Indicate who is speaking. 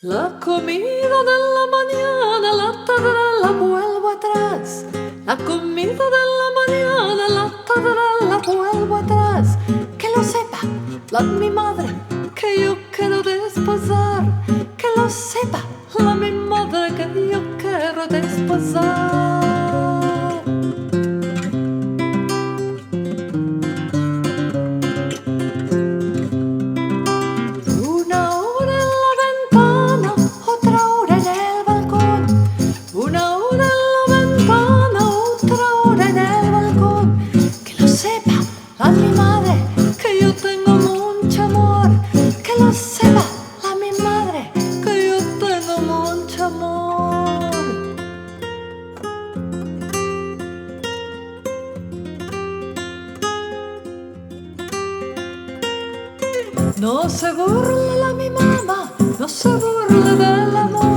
Speaker 1: La comida de la mañana, la tarde la vuelvo atrás. La comida de la mañana, la tarde la vuelvo atrás. Que lo sepa mi madre, que yo quiero desposar. Que lo sepa mi madre, que yo quiero desposar. A mi madre, que yo tengo mucho amor. Que lo sepa a mi madre, que yo tengo mucho amor. No se burle mi mamá, no se burle del amor.